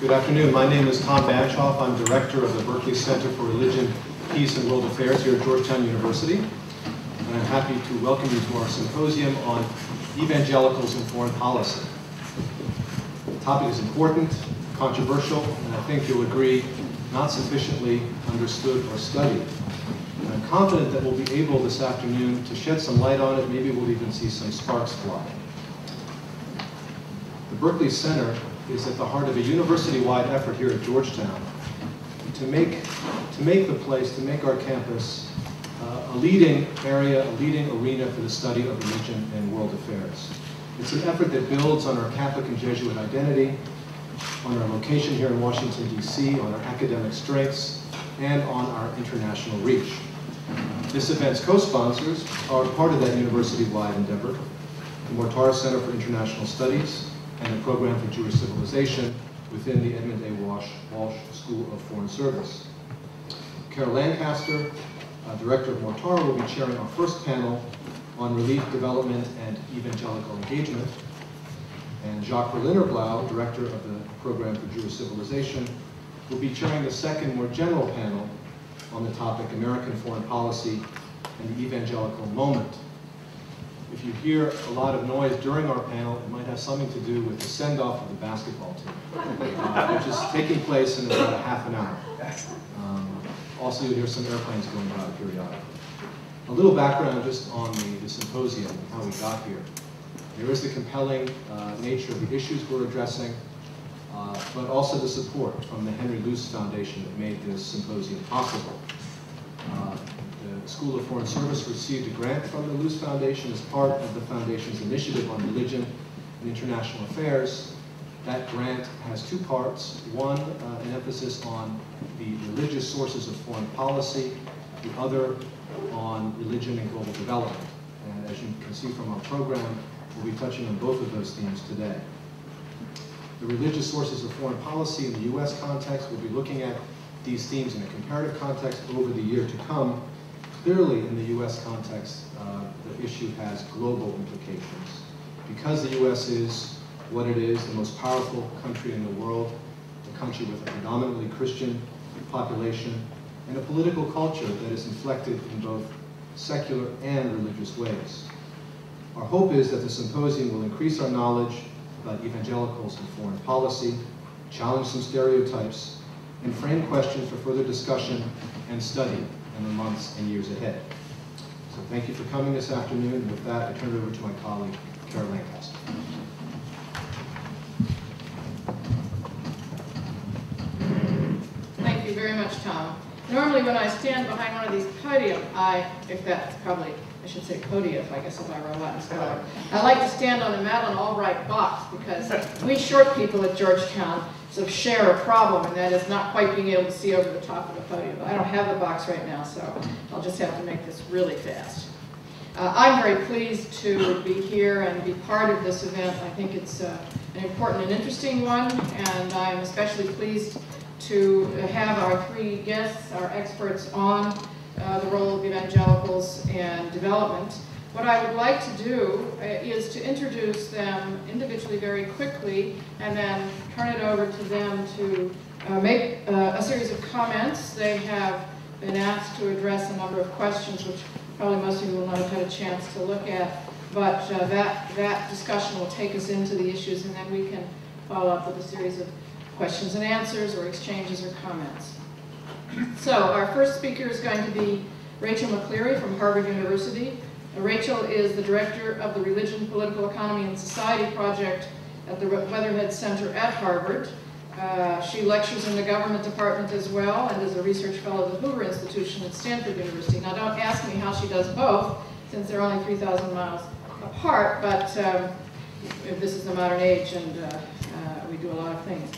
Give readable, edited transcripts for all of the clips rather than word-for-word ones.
Good afternoon. My name is Tom Banchoff. I'm director of the Berkley Center for Religion, Peace, and World Affairs here at Georgetown University. And I'm happy to welcome you to our symposium on Evangelicals and Foreign Policy. The topic is important, controversial, and I think you'll agree, not sufficiently understood or studied. And I'm confident that we'll be able this afternoon to shed some light on it. Maybe we'll even see some sparks fly. The Berkley Center is at the heart of a university-wide effort here at Georgetown to make our campus a leading area, a leading arena for the study of religion and world affairs. It's an effort that builds on our Catholic and Jesuit identity, on our location here in Washington, D.C., on our academic strengths, and on our international reach. This event's co-sponsors are part of that university-wide endeavor: the Mortara Center for International Studies and the Program for Jewish Civilization within the Edmund A. Walsh School of Foreign Service. Carol Lancaster, director of Mortara, will be chairing our first panel on relief, development, and evangelical engagement. And Jacques Berliner-Blau, director of the Program for Jewish Civilization, will be chairing the second, more general panel on the topic American Foreign Policy and the Evangelical Moment. If you hear a lot of noise during our panel, it might have something to do with the send-off of the basketball team, which is taking place in about a half an hour. Also, you'll hear some airplanes going by periodically. A little background just on the symposium and how we got here. There is the compelling nature of the issues we're addressing, but also the support from the Henry Luce Foundation that made this symposium possible. The School of Foreign Service received a grant from the Luce Foundation as part of the Foundation's initiative on religion and international affairs. That grant has two parts. One, an emphasis on the religious sources of foreign policy, the other on religion and global development. And as you can see from our program, we'll be touching on both of those themes today. The religious sources of foreign policy in the U.S. context, we'll be looking at these themes in a comparative context over the year to come. Clearly, in the U.S. context, the issue has global implications. Because the U.S. is what it is, the most powerful country in the world, a country with a predominantly Christian population, and a political culture that is inflected in both secular and religious ways. Our hope is that the symposium will increase our knowledge about evangelicals and foreign policy, challenge some stereotypes, and frame questions for further discussion and study in the months and years ahead. So thank you for coming this afternoon. And with that, I turn it over to my colleague, Carol Lancaster. Thank you very much, Tom. Normally when I stand behind one of these podium, I should say podium, I guess if I were a Latin scholar, I like to stand on the Madeleine Albright box because we short people at Georgetown sort of share a problem, and that is not quite being able to see over the top of the podium. I don't have the box right now, so I'll just have to make this really fast. I'm very pleased to be here and be part of this event. I think it's an important and interesting one, and I'm especially pleased to have our three guests, our experts on the role of evangelicals and development. What I would like to do is to introduce them individually very quickly and then turn it over to them to make a series of comments. They have been asked to address a number of questions which probably most of you will not have had a chance to look at, but that discussion will take us into the issues, and then we can follow up with a series of questions and answers or exchanges or comments. So our first speaker is going to be Rachel McCleary from Harvard University. Rachel is the director of the Religion, Political Economy, and Society project at the Weatherhead Center at Harvard. She lectures in the government department as well and is a research fellow at the Hoover Institution at Stanford University. Now don't ask me how she does both, since they're only 3,000 miles apart, but this is the modern age and we do a lot of things.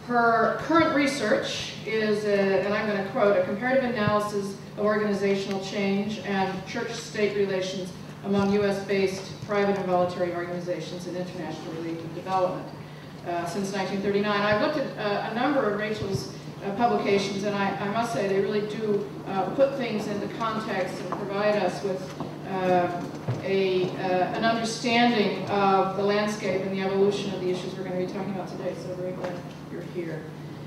Her current research is, and I'm going to quote, a comparative analysis of organizational change and church-state relations among U.S.-based private and voluntary organizations in international relief and development since 1939. I've looked at a number of Rachel's publications, and I must say they really do put things into context and provide us with an understanding of the landscape and the evolution of the issues we're going to be talking about today. So very glad you're here.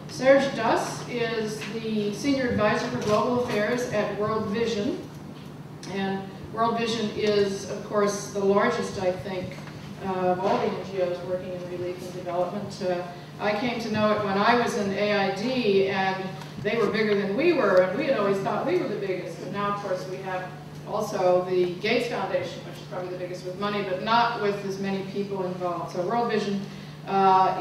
Serge Duss is the Senior Advisor for Global Affairs at World Vision. And World Vision is, of course, the largest, I think, of all the NGOs working in relief and development. I came to know it when I was in AID, and they were bigger than we were, and we had always thought we were the biggest. But now, of course, we have also the Gates Foundation, which is probably the biggest with money, but not with as many people involved. So World Vision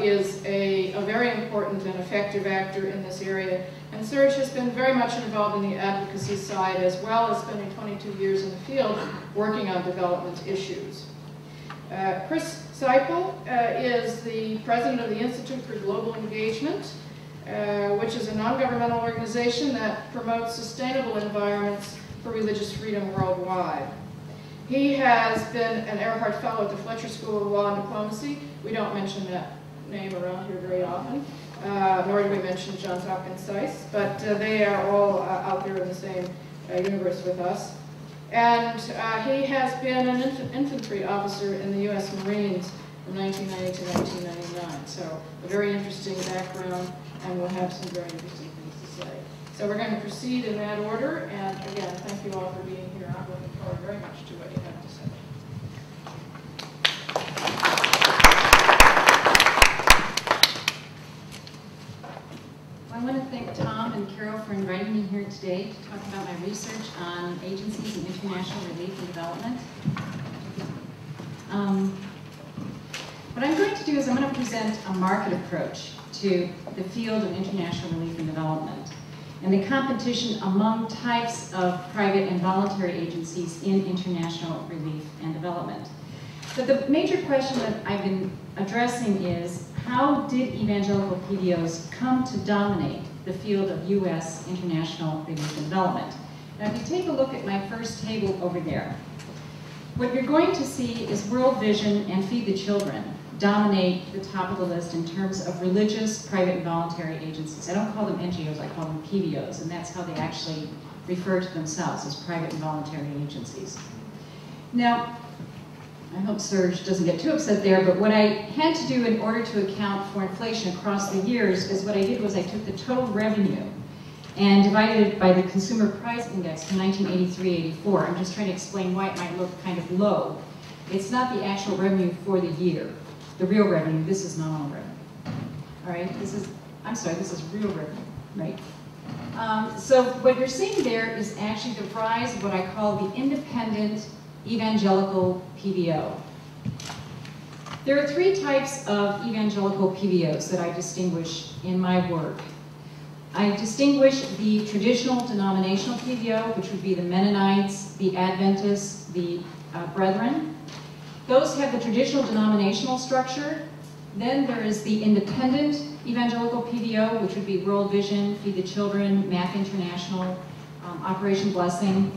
is a very important and effective actor in this area. And Serge has been very much involved in the advocacy side, as well as spending 22 years in the field working on development issues. Seiple is the president of the Institute for Global Engagement, which is a non-governmental organization that promotes sustainable environments for religious freedom worldwide. He has been an Earhart Fellow at the Fletcher School of Law and Diplomacy. We don't mention that name around here very often, nor do we mention Johns Hopkins SAIS, but they are all out there in the same universe with us. And he has been an infantry officer in the U.S. Marines from 1990 to 1999. So a very interesting background, and we'll have some very interesting things to say. So we're going to proceed in that order, and again, thank you all for being here. I'm looking forward very much to what you have to say. I want to thank Tom and Carol for inviting me here today to talk about my research on agencies and international relief and development. What I'm going to do is I'm going to present a market approach to the field of international relief and development and the competition among types of private and voluntary agencies in international relief and development. But the major question that I've been addressing is, how did evangelical PDOs come to dominate the field of U.S. international relief and development? Now, if you take a look at my first table over there, what you're going to see is World Vision and Feed the Children dominate the top of the list in terms of religious, private, and voluntary agencies. I don't call them NGOs, I call them PDOs, and that's how they actually refer to themselves, as private and voluntary agencies. Now, I hope Serge doesn't get too upset there, but what I had to do in order to account for inflation across the years is what I did was I took the total revenue and divided it by the Consumer Price Index from 1983-84. I'm just trying to explain why it might look kind of low. It's not the actual revenue for the year. The real revenue, this is nominal revenue. All right, this is real revenue, right? So what you're seeing there is actually the rise of what I call the independent evangelical PBO. There are three types of evangelical PBOs that I distinguish in my work. I distinguish the traditional denominational PBO, which would be the Mennonites, the Adventists, the Brethren. Those have the traditional denominational structure. Then there is the independent evangelical PBO, which would be World Vision, Feed the Children, Math International, Operation Blessing.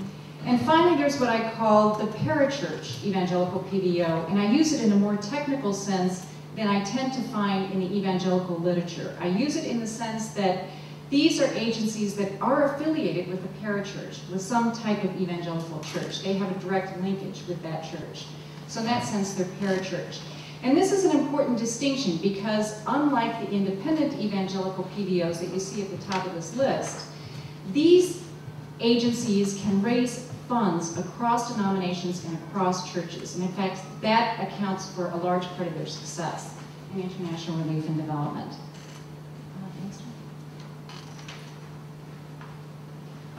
And finally, there's what I call the parachurch evangelical PBO, and I use it in a more technical sense than I tend to find in the evangelical literature. I use it in the sense that these are agencies that are affiliated with the parachurch, with some type of evangelical church. They have a direct linkage with that church. So in that sense, they're parachurch. And this is an important distinction because unlike the independent evangelical PBOs that you see at the top of this list, these agencies can raise funds across denominations and across churches. And in fact, that accounts for a large part of their success in international relief and development.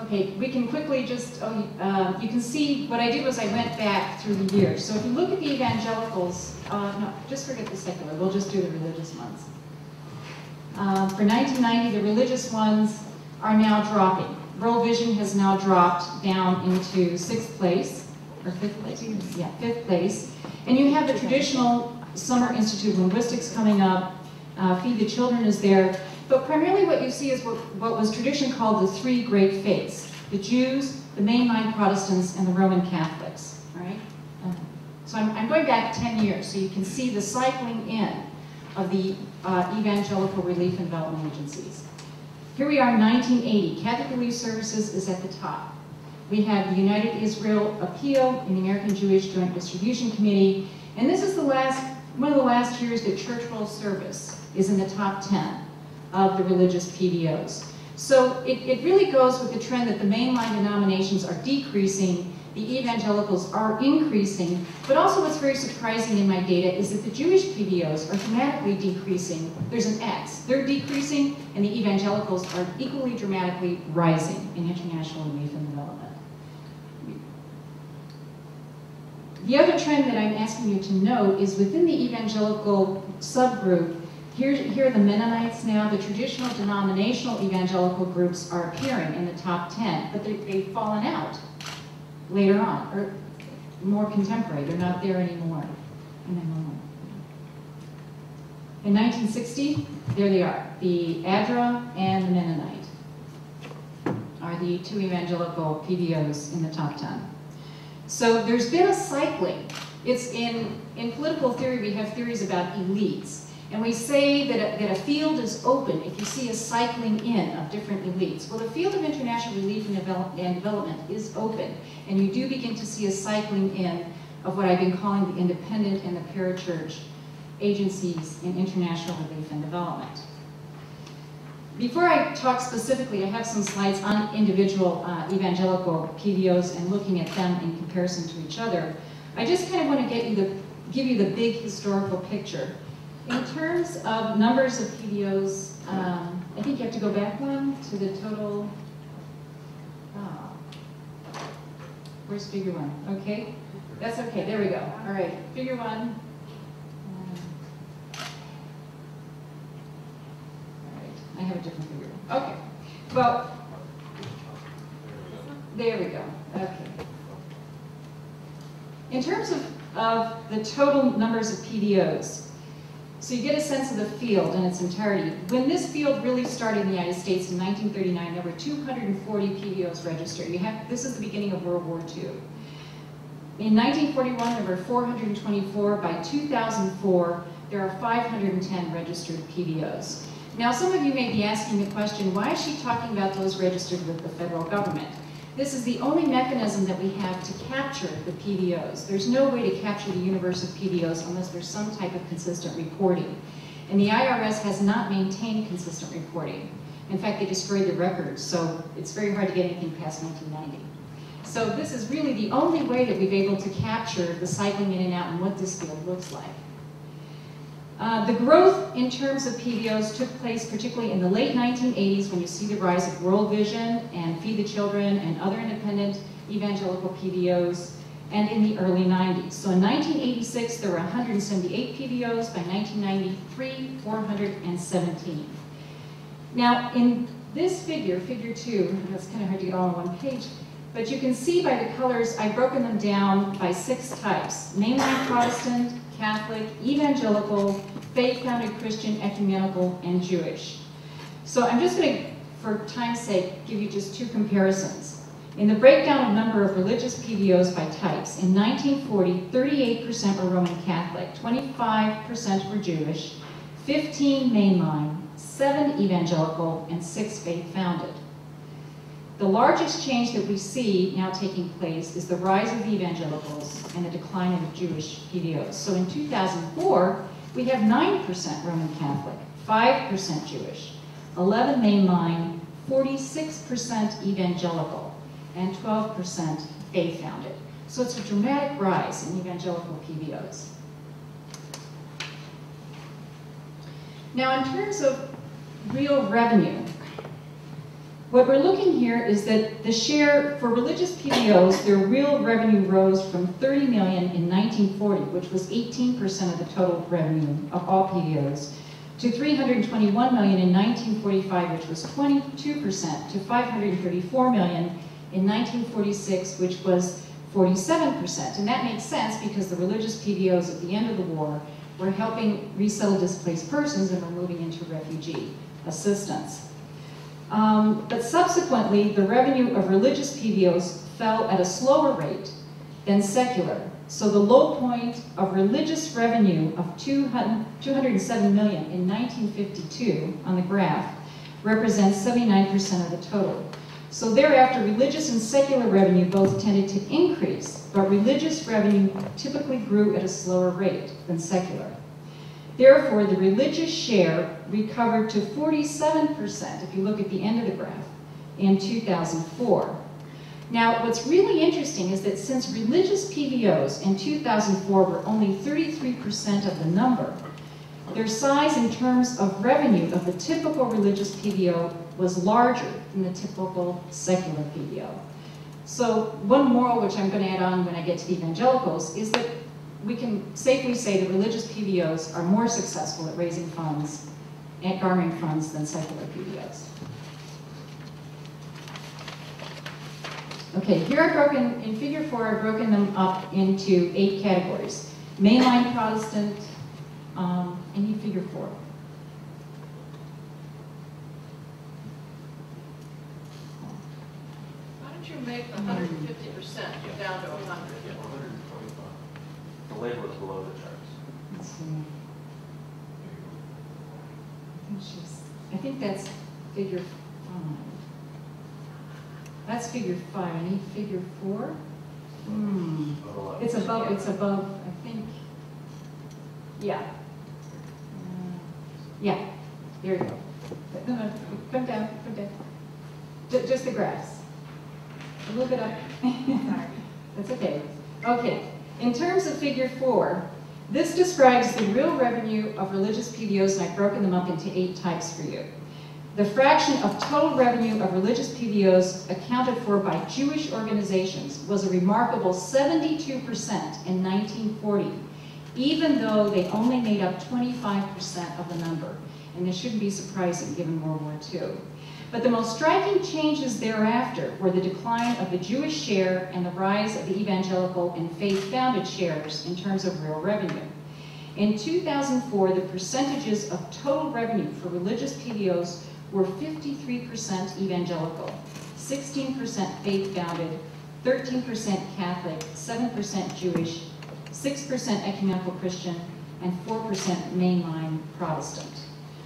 Okay, we can quickly just, you can see what I did was I went back through the years. So if you look at the evangelicals, no, just forget the secular, we'll just do the religious ones. For 1990, the religious ones are now dropping. World Vision has now dropped down into 6th place, or 5th place, yeah, 5th place. And you have the traditional Summer Institute of Linguistics coming up, Feed the Children is there. But primarily what you see is what was traditionally called the three great faiths: the Jews, the mainline Protestants, and the Roman Catholics. All right? So I'm going back 10 years so you can see the cycling in of the evangelical relief and development agencies. Here we are in 1980. Catholic Relief Services is at the top. We have the United Israel Appeal and the American Jewish Joint Distribution Committee. And this is one of the last years that Church World Service is in the top 10 of the religious PBOs. So it really goes with the trend that the mainline denominations are decreasing, the evangelicals are increasing, but also what's very surprising in my data is that the Jewish PBOs are dramatically decreasing. There's an X. They're decreasing, and the evangelicals are equally dramatically rising in international relief and development. The other trend that I'm asking you to note is within the evangelical subgroup, here are the Mennonites now. The traditional denominational evangelical groups are appearing in the top 10, but they've fallen out later on, or more contemporary. They're not there anymore. In 1960, there they are. The ADRA and the Mennonite are the two evangelical PBOs in the top 10. So there's been a cycling. It's in political theory, we have theories about elites. And we say that a field is open if you see a cycling in of different elites. Well, the field of international relief and development is open. And you do begin to see a cycling in of what I've been calling the independent and the parachurch agencies in international relief and development. Before I talk specifically, I have some slides on individual evangelical PBOs and looking at them in comparison to each other. I just kind of want to give you the big historical picture. In terms of numbers of PBOs, I think you have to go back one to the total. Where's figure one? Okay, that's okay. There we go. All right, figure one. All right, I have a different figure. Okay, well, there we go. Okay. In terms of the total numbers of PBOs. So you get a sense of the field in its entirety. When this field really started in the United States in 1939, there were 240 PBOs registered. This is the beginning of World War II. In 1941, there were 424. By 2004, there are 510 registered PBOs. Now, some of you may be asking the question, why is she talking about those registered with the federal government? This is the only mechanism that we have to capture the PBOs. There's no way to capture the universe of PBOs unless there's some type of consistent reporting. And the IRS has not maintained consistent reporting. In fact, they destroyed the records, so it's very hard to get anything past 1990. So this is really the only way that we've been able to capture the cycling in and out and what this field looks like. The growth in terms of PBOs took place particularly in the late 1980s when you see the rise of World Vision and Feed the Children and other independent evangelical PBOs, and in the early 90s. So in 1986, there were 178 PBOs. By 1993, 417. Now, in this figure, figure 2, that's kind of hard to get all on one page, but you can see by the colors, I've broken them down by 6 types: mainline Protestant, Catholic, Evangelical, faith-founded Christian, ecumenical, and Jewish. So I'm just going to, for time's sake, give you just 2 comparisons. In the breakdown of number of religious PBOs by types, in 1940, 38% were Roman Catholic, 25% were Jewish, 15 mainline, 7 evangelical, and 6 faith-founded. The largest change that we see now taking place is the rise of the evangelicals and the decline of the Jewish PBOs. So in 2004, we have 9% Roman Catholic, 5% Jewish, 11 mainline, 46% evangelical, and 12% faith-founded. So it's a dramatic rise in evangelical PBOs. Now in terms of real revenue, what we're looking here is that the share for religious PBOs, their real revenue rose from 30 million in 1940, which was 18% of the total revenue of all PBOs, to 321 million in 1945, which was 22%, to 534 million in 1946, which was 47%. And that makes sense because the religious PBOs at the end of the war were helping resettle displaced persons and were moving into refugee assistance. But subsequently, the revenue of religious PBOs fell at a slower rate than secular. So the low point of religious revenue of 207 million in 1952 on the graph represents 79% of the total. So thereafter, religious and secular revenue both tended to increase, but religious revenue typically grew at a slower rate than secular. Therefore, the religious share recovered to 47%, if you look at the end of the graph, in 2004. Now, what's really interesting is that since religious PBOs in 2004 were only 33% of the number, their size in terms of revenue of the typical religious PBO was larger than the typical secular PBO. So one moral, which I'm going to add on when I get to the evangelicals, is that we can safely say that religious PBOs are more successful at raising funds and garnering funds than secular PBOs. Okay, here I've broken, in figure 4, I've broken them up into 8 categories. Mainline Protestant, and you figure 4. Why don't you make 150% down to 100? Yeah, 125. The label is below the charts. Let's see. I think that's figure 5. That's figure 5. I need figure 4. It's above, I think. Yeah. Yeah. There you go. No, come down. Just the graphs. A little bit up. Sorry. That's okay. Okay. In terms of figure 4, this describes the real revenue of religious PBOs, and I've broken them up into 8 types for you. The fraction of total revenue of religious PBOs accounted for by Jewish organizations was a remarkable 72% in 1940, even though they only made up 25% of the number. And this shouldn't be surprising given World War II. But the most striking changes thereafter were the decline of the Jewish share and the rise of the evangelical and faith-founded shares in terms of real revenue. In 2004, the percentages of total revenue for religious PBOs were 53% evangelical, 16% faith-founded, 13% Catholic, 7% Jewish, 6% ecumenical Christian, and 4% mainline Protestant.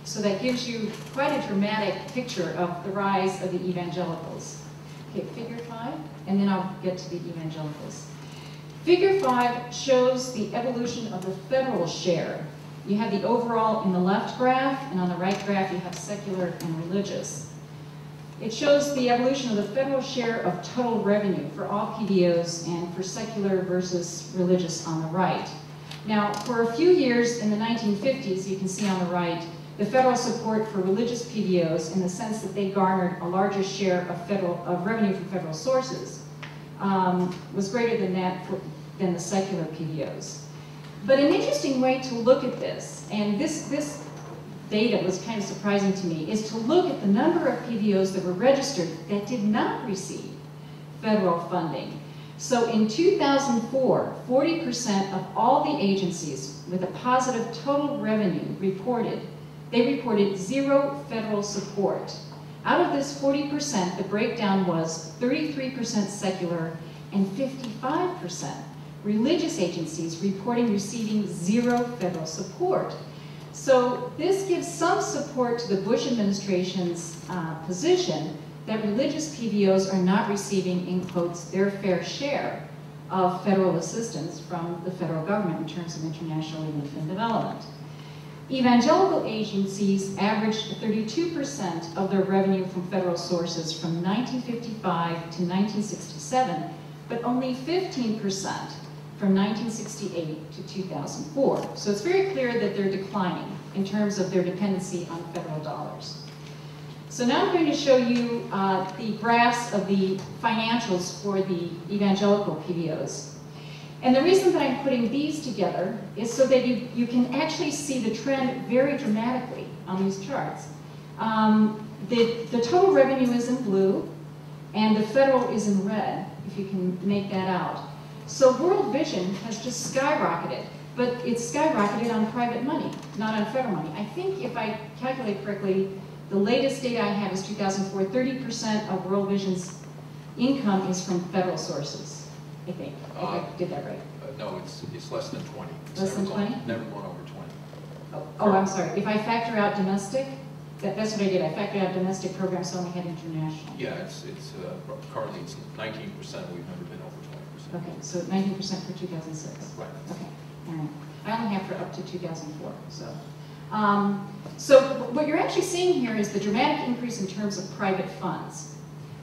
So that gives you quite a dramatic picture of the rise of the evangelicals. Okay, figure 5, and then I'll get to the evangelicals. Figure 5 shows the evolution of the federal share. You have the overall in the left graph, and on the right graph you have secular and religious. It shows the evolution of the federal share of total revenue for all PBOs and for secular versus religious on the right. Now, for a few years in the 1950s, you can see on the right, the federal support for religious PBOs, in the sense that they garnered a larger share of revenue from federal sources, was greater than the secular PBOs. But an interesting way to look at this, and this data was kind of surprising to me, is to look at the number of PBOs that were registered that did not receive federal funding. So in 2004, 40% of all the agencies with a positive total revenue reported 0 federal support. Out of this 40%, the breakdown was 33% secular and 55% religious agencies reporting receiving 0 federal support. So this gives some support to the Bush administration's position that religious PBOs are not receiving, in quotes, their fair share of federal assistance from the federal government in terms of international relief and development. Evangelical agencies averaged 32% of their revenue from federal sources from 1955 to 1967, but only 15% from 1968 to 2004. So it's very clear that they're declining in terms of their dependency on federal dollars. So now I'm going to show you the graphs of the financials for the evangelical PBOs. And the reason that I'm putting these together is so that you can actually see the trend very dramatically on these charts. The total revenue is in blue, and the federal is in red, if you can make that out. So World Vision has just skyrocketed, but it's skyrocketed on private money, not on federal money. I think if I calculate correctly, the latest data I have is 2004, 30% of World Vision's income is from federal sources, I think, if I did that right. No, it's less than 20. Less than 20? Never gone over 20. Oh, I'm sorry. If I factor out domestic, that's what I did. I factored out domestic programs, so I only had international. Yeah, currently it's 19%. We've never been over 20%. Okay, so 19% for 2006. Right. Okay. I only have for up to 2004, so. So what you're actually seeing here is the dramatic increase in terms of private funds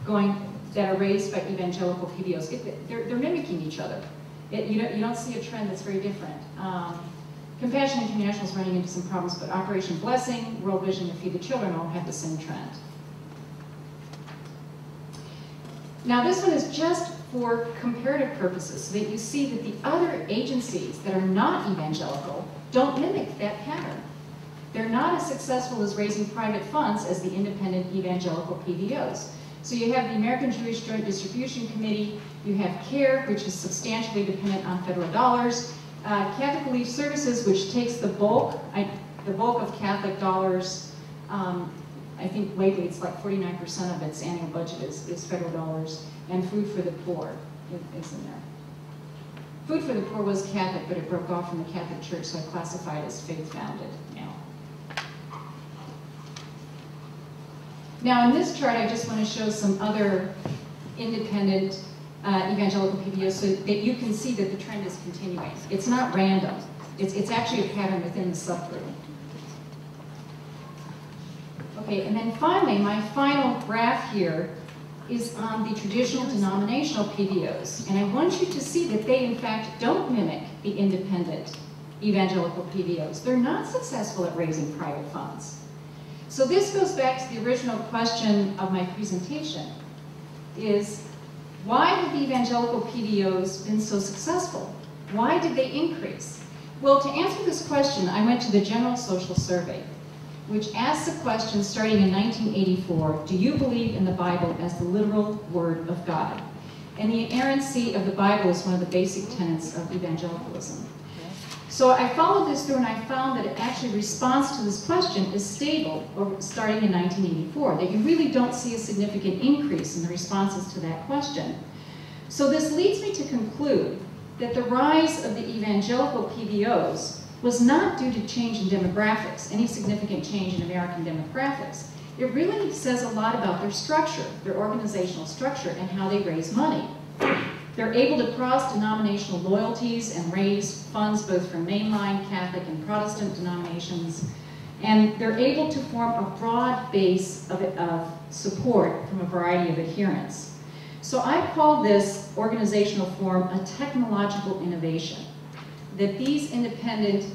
that are raised by evangelical PBOs. They're mimicking each other. You don't see a trend that's very different. Compassion International is running into some problems, but Operation Blessing, World Vision, and Feed the Children all have the same trend. Now this one is just for comparative purposes, so that you see that the other agencies that are not evangelical don't mimic that pattern. They're not as successful as raising private funds as the independent evangelical PBOs. So you have the American Jewish Joint Distribution Committee, you have CARE, which is substantially dependent on federal dollars, Catholic Relief Services, which takes the bulk of Catholic dollars. I think lately it's like 49% of its annual budget is federal dollars, and Food for the Poor is in there. Food for the Poor was Catholic, but it broke off from the Catholic Church, so I classify it as faith-founded now. Now in this chart, I just want to show some other independent evangelical PBOs so that you can see that the trend is continuing. It's not random. It's actually a pattern within the subgroup. Okay, and then finally, my final graph here is on the traditional denominational PBOs. And I want you to see that they, in fact, don't mimic the independent evangelical PBOs. They're not successful at raising private funds. So this goes back to the original question of my presentation, is why have the evangelical PBOs been so successful? Why did they increase? Well, to answer this question, I went to the General Social Survey, which asks the question starting in 1984, do you believe in the Bible as the literal word of God? And the inerrancy of the Bible is one of the basic tenets of evangelicalism. So I followed this through and I found that it actually response to this question is stable starting in 1984, that you really don't see a significant increase in the responses to that question. So this leads me to conclude that the rise of the evangelical PBOs was not due to change in demographics, any significant change in American demographics. It really says a lot about their structure, their organizational structure, and how they raise money. They're able to cross denominational loyalties and raise funds both from mainline Catholic and Protestant denominations, and they're able to form a broad base of support from a variety of adherents. So I call this organizational form a technological innovation, that these independent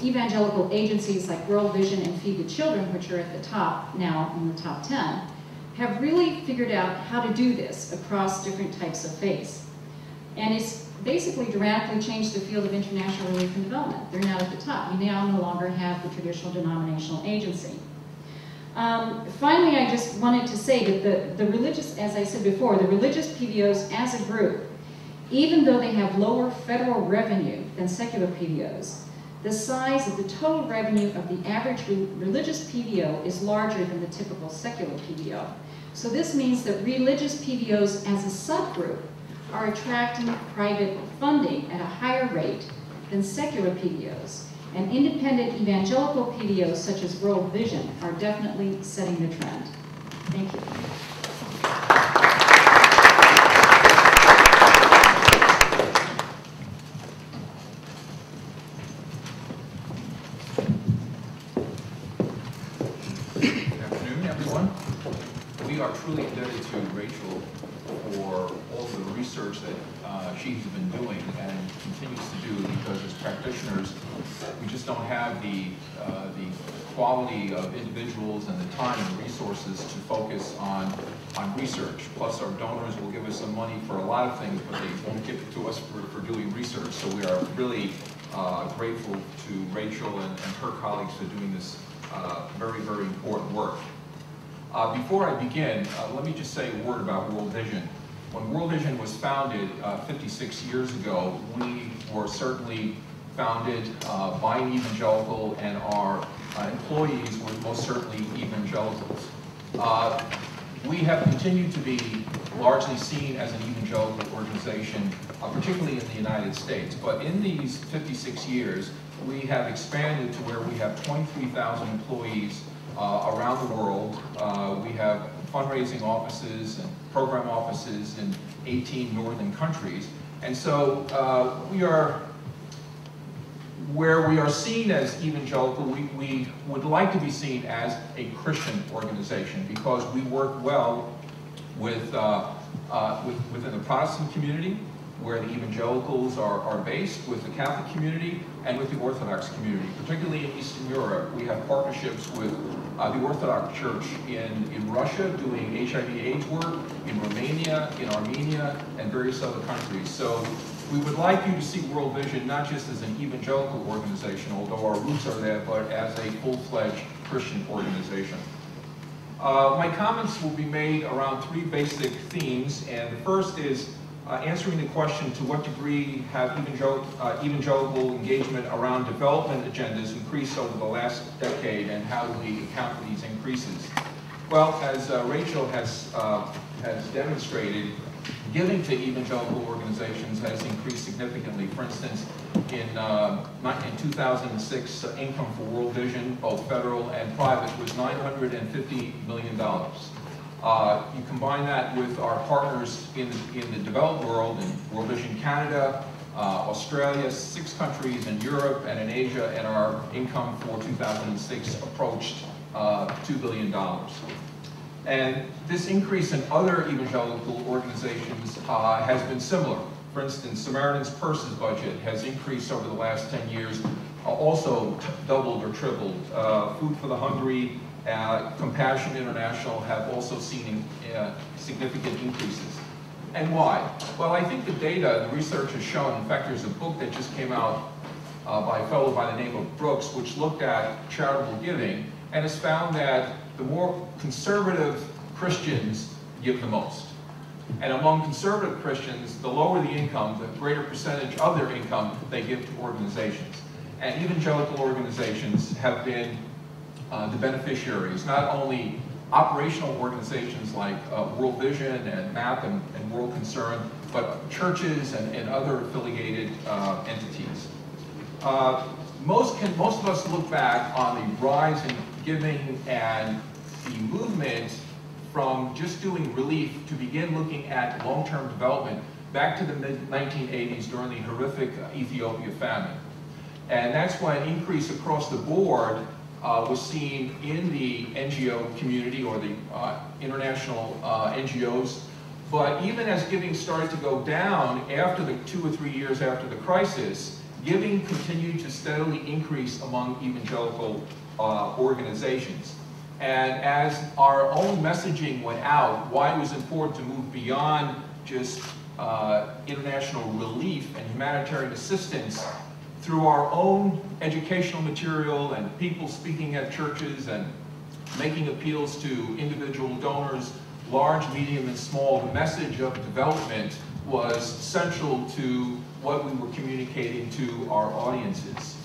evangelical agencies like World Vision and Feed the Children, which are at the top now in the top 10, have really figured out how to do this across different types of faiths. And it's basically dramatically changed the field of international relief and development. They're now at the top. You now no longer have the traditional denominational agency. Finally, I just wanted to say that the religious, as I said before, the religious PBOs as a group, even though they have lower federal revenue than secular PBOs, the size of the total revenue of the average religious PBO is larger than the typical secular PBO. So this means that religious PBOs as a subgroup are attracting private funding at a higher rate than secular PBOs. And independent evangelical PBOs such as World Vision are definitely setting the trend. Thank you. are truly indebted to Rachel for all of the research that she's been doing and continues to do, because as practitioners, we just don't have the quality of individuals and the time and resources to focus on research. Plus, our donors will give us some money for a lot of things, but they won't give it to us for doing research. So we are really grateful to Rachel and her colleagues for doing this very, very important work. Before I begin, let me just say a word about World Vision. When World Vision was founded 56 years ago, we were certainly founded by an evangelical, and our employees were most certainly evangelicals. We have continued to be largely seen as an evangelical organization, particularly in the United States. But in these 56 years, we have expanded to where we have 23,000 employees around the world. We have fundraising offices and program offices in 18 northern countries. And so we are where we are seen as evangelical, we would like to be seen as a Christian organization because we work well with, within the Protestant community, where the evangelicals are based, with the Catholic community, and with the Orthodox community. Particularly in Eastern Europe, we have partnerships with the Orthodox Church in Russia doing HIV/AIDS work, in Romania, in Armenia, and various other countries. So we would like you to see World Vision not just as an evangelical organization, although our roots are there, but as a full-fledged Christian organization. My comments will be made around three basic themes, and the first is answering the question, to what degree have evangelical engagement around development agendas increased over the last decade, and how do we account for these increases? Well, as Rachel has demonstrated, giving to evangelical organizations has increased significantly. For instance, in 2006, income for World Vision, both federal and private, was $950 million. You combine that with our partners in the developed world, in World Vision Canada, Australia, 6 countries in Europe and in Asia, and our income for 2006 approached $2 billion. And this increase in other evangelical organizations has been similar. For instance, Samaritan's Purse's budget has increased over the last 10 years, also doubled or tripled. Food for the Hungry, Compassion International have also seen significant increases. And why? Well, I think the data, the research has shown, in fact, there's a book that just came out by a fellow by the name of Brooks, which looked at charitable giving, and has found that the more conservative Christians give the most. And among conservative Christians, the lower the income, the greater percentage of their income they give to organizations. And evangelical organizations have been the beneficiaries, not only operational organizations like World Vision and MAP and World Concern, but churches and other affiliated entities. Most of us look back on the rise in giving and the movement from just doing relief to begin looking at long-term development back to the mid-1980s during the horrific Ethiopia famine. And that's when an increase across the board was seen in the NGO community, or the international NGOs. But even as giving started to go down after the 2 or 3 years after the crisis, giving continued to steadily increase among evangelical organizations. And as our own messaging went out, why it was important to move beyond just international relief and humanitarian assistance through our own educational material and people speaking at churches and making appeals to individual donors, large, medium, and small, the message of development was central to what we were communicating to our audiences.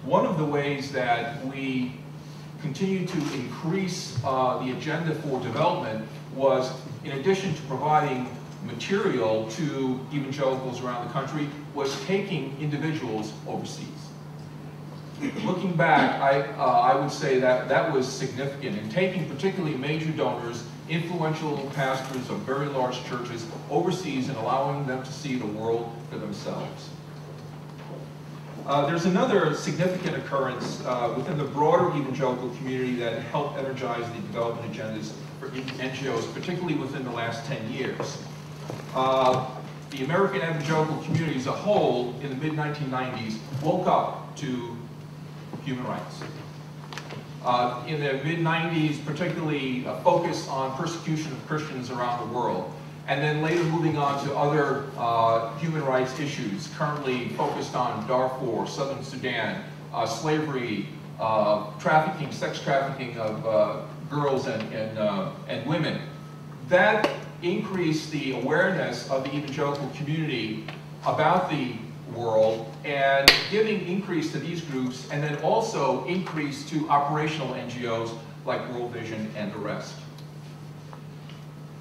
One of the ways that we continue to increase the agenda for development was, in addition to providing material to evangelicals around the country, was taking individuals overseas. Looking back, I would say that that was significant in taking particularly major donors, influential pastors of very large churches overseas, and allowing them to see the world for themselves. There's another significant occurrence within the broader evangelical community that helped energize the development agendas for NGOs, particularly within the last 10 years. The American evangelical community as a whole in the mid-1990s woke up to human rights. In the mid-90s, particularly focused on persecution of Christians around the world, and then later moving on to other human rights issues, currently focused on Darfur, Southern Sudan, slavery, trafficking, sex trafficking of girls and women. That increased the awareness of the evangelical community about the world, and giving increase to these groups, and then also increase to operational NGOs like World Vision and the rest.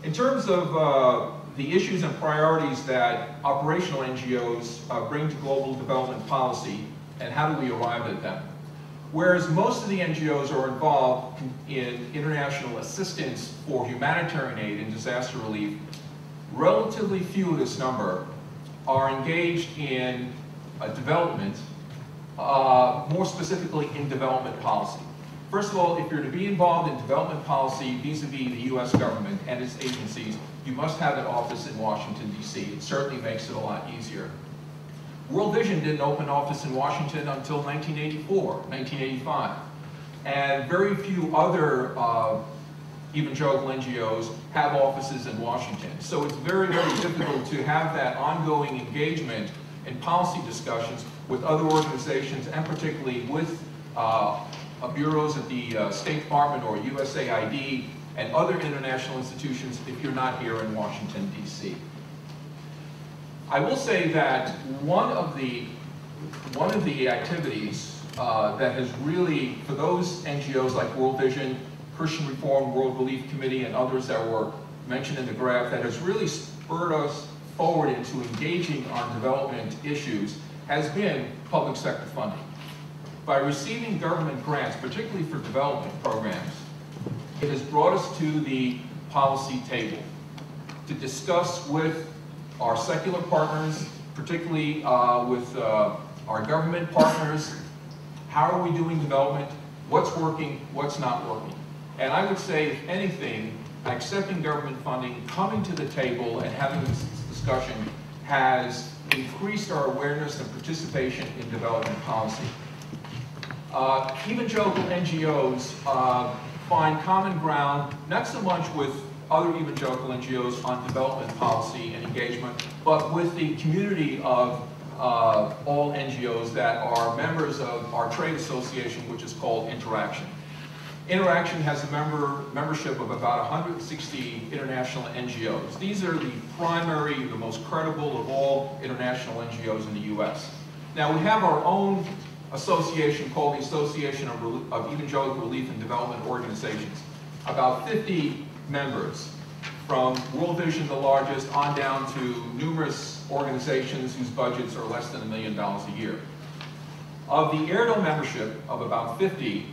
In terms of the issues and priorities that operational NGOs bring to global development policy, and how do we arrive at them? Whereas most of the NGOs are involved in international assistance for humanitarian aid and disaster relief, relatively few of this number are engaged in development, more specifically in development policy. First of all, if you're to be involved in development policy vis-a-vis the U.S. government and its agencies, you must have an office in Washington, D.C. It certainly makes it a lot easier. World Vision didn't open an office in Washington until 1984, 1985. And very few other evangelical NGOs have offices in Washington. So it's very, very difficult to have that ongoing engagement in policy discussions with other organizations, and particularly with bureaus at the State Department or USAID and other international institutions if you're not here in Washington, D.C. I will say that one of the activities that has really, for those NGOs like World Vision, Christian Reform, World Relief Committee, and others that were mentioned in the graph, that has really spurred us forward into engaging on development issues has been public sector funding. By receiving government grants, particularly for development programs, it has brought us to the policy table to discuss with our secular partners, particularly with our government partners, how are we doing development, what's working, what's not working. And I would say, if anything, accepting government funding, coming to the table and having this discussion has increased our awareness and participation in development policy. Evangelical NGOs find common ground, not so much with other evangelical NGOs on development policy and engagement, but with the community of all NGOs that are members of our trade association, which is called Interaction. Interaction has a membership of about 160 international NGOs. These are the primary, the most credible of all international NGOs in the U.S. Now, we have our own association called the Association of Evangelical Relief and Development Organizations. About 50 members, from World Vision, the largest, on down to numerous organizations whose budgets are less than $1 million a year. Of the ERDO membership of about 50,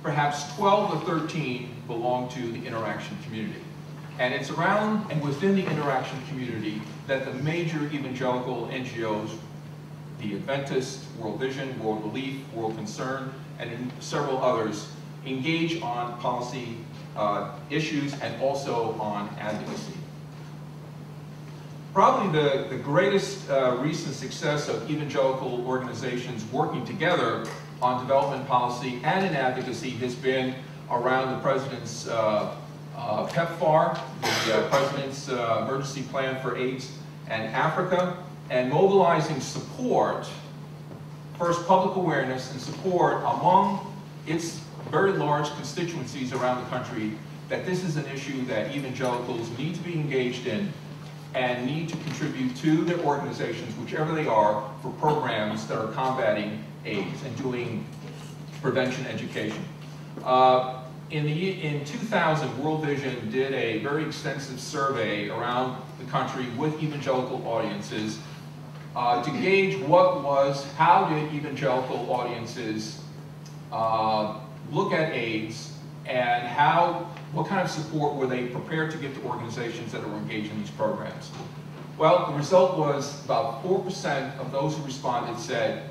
perhaps 12 or 13 belong to the Interaction community. And it's around and within the Interaction community that the major evangelical NGOs, the Adventist, World Vision, World Relief, World Concern, and several others, engage on policy issues and also on advocacy. Probably the greatest recent success of evangelical organizations working together on development policy and in advocacy has been around the President's PEPFAR, the President's Emergency Plan for AIDS and Africa, and mobilizing support, first public awareness and support among its very large constituencies around the country that this is an issue that evangelicals need to be engaged in and need to contribute to their organizations, whichever they are, for programs that are combating AIDS and doing prevention education. In 2000, World Vision did a very extensive survey around the country with evangelical audiences to gauge how did evangelical audiences look at AIDS, and what kind of support were they prepared to give to organizations that were engaged in these programs. Well, the result was about 4% of those who responded said,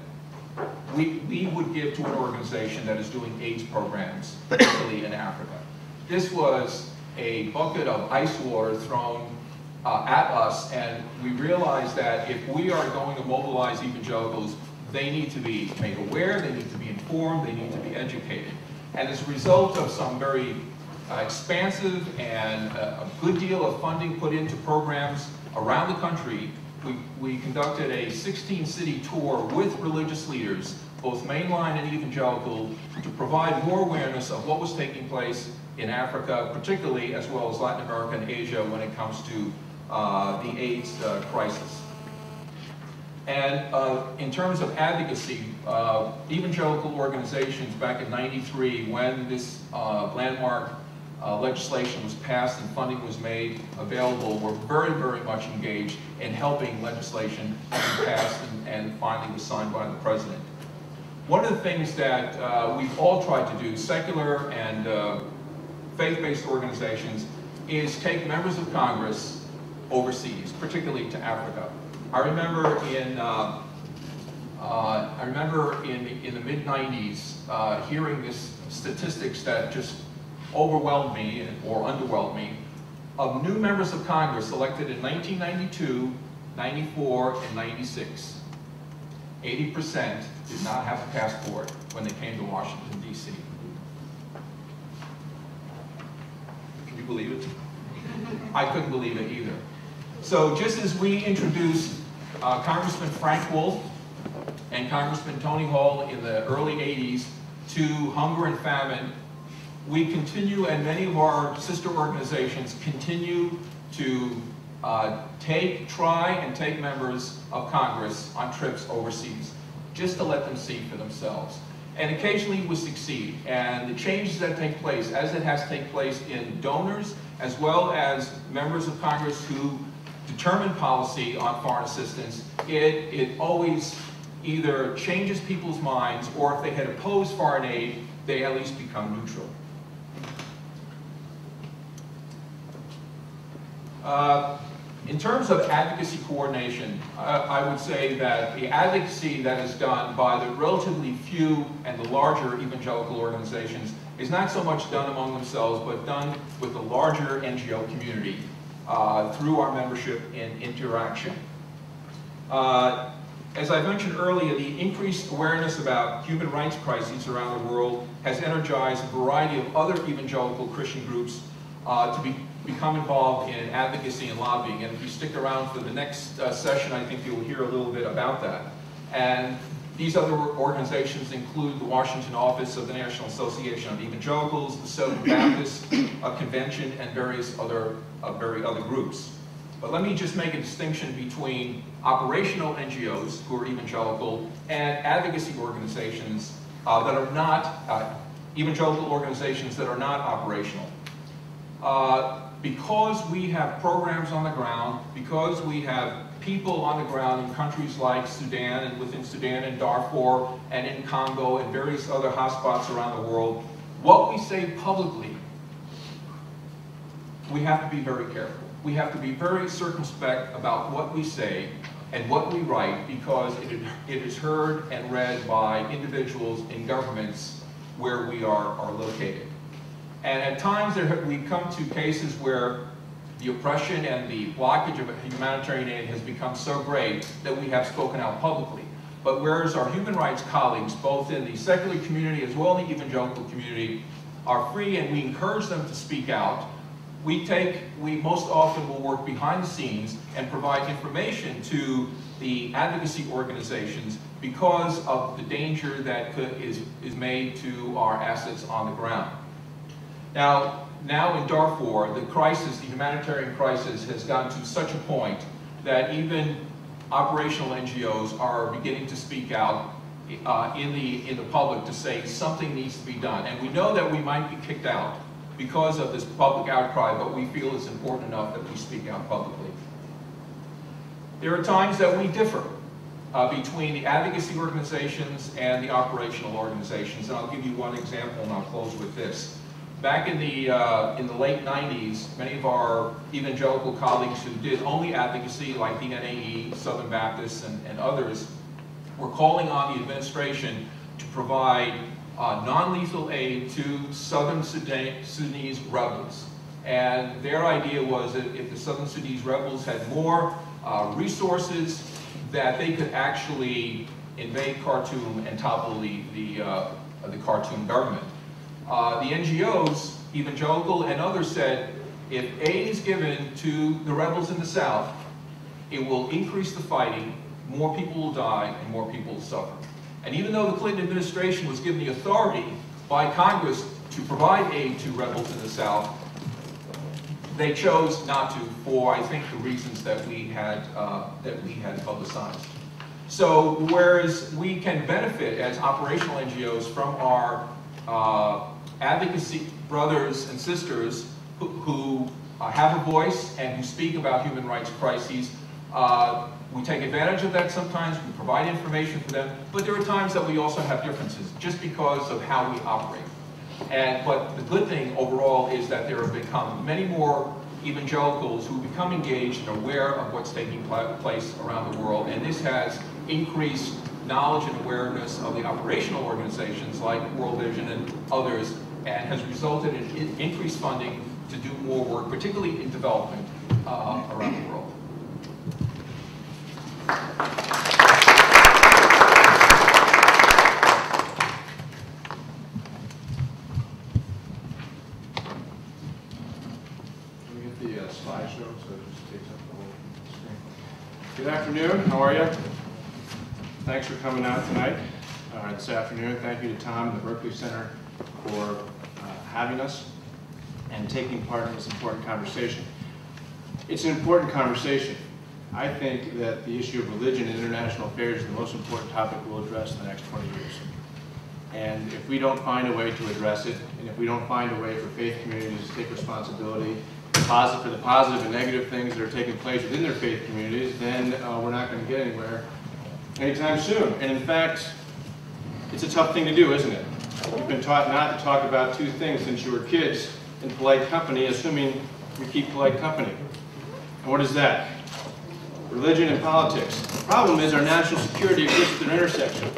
we would give to an organization that is doing AIDS programs, particularly in Africa. This was a bucket of ice water thrown at us, and we realized that if we are going to mobilize evangelicals, they need to be made aware, they need to be informed, they need to be educated. And as a result of some very expansive and a good deal of funding put into programs around the country, we conducted a 16-city tour with religious leaders, both mainline and evangelical, to provide more awareness of what was taking place in Africa, particularly, as well as Latin America and Asia when it comes to the AIDS crisis. And in terms of advocacy, evangelical organizations back in '93, when this landmark legislation was passed and funding was made available, were very, very much engaged in helping legislation be passed and finally was signed by the President. One of the things that we've all tried to do, secular and faith-based organizations, is take members of Congress overseas, particularly to Africa. I remember in I remember in the mid-90s hearing this statistics that just overwhelmed me or underwhelmed me. Of new members of Congress elected in 1992, 94, and 96, 80% did not have a passport when they came to Washington, D.C. Can you believe it? I couldn't believe it either. So just as we introduced Congressman Frank Wolf and Congressman Tony Hall in the early 80s to hunger and famine, we continue, and many of our sister organizations continue to try and take members of Congress on trips overseas, just to let them see for themselves. And occasionally we succeed, and the changes that take place, as it has taken place in donors, as well as members of Congress who determine policy on foreign assistance, it always either changes people's minds, or if they had opposed foreign aid, they at least become neutral. In terms of advocacy coordination, I would say that the advocacy that is done by the relatively few and the larger evangelical organizations is not so much done among themselves, but done with the larger NGO community through our membership and interaction. As I mentioned earlier, the increased awareness about human rights crises around the world has energized a variety of other evangelical Christian groups to become involved in advocacy and lobbying. And if you stick around for the next session, I think you'll hear a little bit about that. And these other organizations include the Washington office of the National Association of Evangelicals, the Southern Baptist Convention, and various other groups. But let me just make a distinction between operational NGOs who are evangelical and advocacy organizations that are not, evangelical organizations that are not operational. Because we have programs on the ground, because we have people on the ground in countries like Sudan, and within Sudan and Darfur, and in Congo, and various other hotspots around the world, what we say publicly, we have to be very careful. We have to be very circumspect about what we say and what we write, because it is heard and read by individuals in governments where we are located. And at times we come to cases where the oppression and the blockage of humanitarian aid has become so great that we have spoken out publicly. But whereas our human rights colleagues, both in the secular community as well in the evangelical community, are free and we encourage them to speak out, we most often will work behind the scenes and provide information to the advocacy organizations because of the danger that is made to our assets on the ground. Now in Darfur, the crisis, the humanitarian crisis, has gotten to such a point that even operational NGOs are beginning to speak out in the public to say something needs to be done. And we know that we might be kicked out because of this public outcry, but we feel it's important enough that we speak out publicly. There are times that we differ between the advocacy organizations and the operational organizations, and I'll give you one example and I'll close with this. Back in the late 90s, many of our evangelical colleagues who did only advocacy, like the NAE, Southern Baptists, and others, were calling on the administration to provide non-lethal aid to Southern Sudanese rebels. And their idea was that if the Southern Sudanese rebels had more resources, that they could actually invade Khartoum and topple the Khartoum government. The NGOs, evangelical and others, said if aid is given to the rebels in the south, it will increase the fighting, more people will die, and more people will suffer. And even though the Clinton administration was given the authority by Congress to provide aid to rebels in the south, they chose not to, for I think the reasons that we had publicized. So whereas we can benefit as operational NGOs from our advocacy brothers and sisters who have a voice and who speak about human rights crises, we take advantage of that sometimes, we provide information for them, but there are times that we also have differences just because of how we operate. But the good thing overall is that there have become many more evangelicals who become engaged and aware of what's taking place around the world, and this has increased knowledge and awareness of the operational organizations like World Vision and others, and has resulted in increased funding to do more work, particularly in development around the world. Slideshow, so it just takes up the whole screen. Good afternoon, how are you? Thanks for coming out tonight, this afternoon. Thank you to Tom and the Berkley Center for having us and taking part in this important conversation. It's an important conversation. I think that the issue of religion and international affairs is the most important topic we'll address in the next 20 years. And if we don't find a way to address it, and if we don't find a way for faith communities to take responsibility for the positive and negative things that are taking place within their faith communities, then we're not going to get anywhere anytime soon. And in fact, it's a tough thing to do, isn't it? You've been taught not to talk about two things since you were kids in polite company, assuming you keep polite company. And what is that? Religion and politics. The problem is our national security exists at an intersection.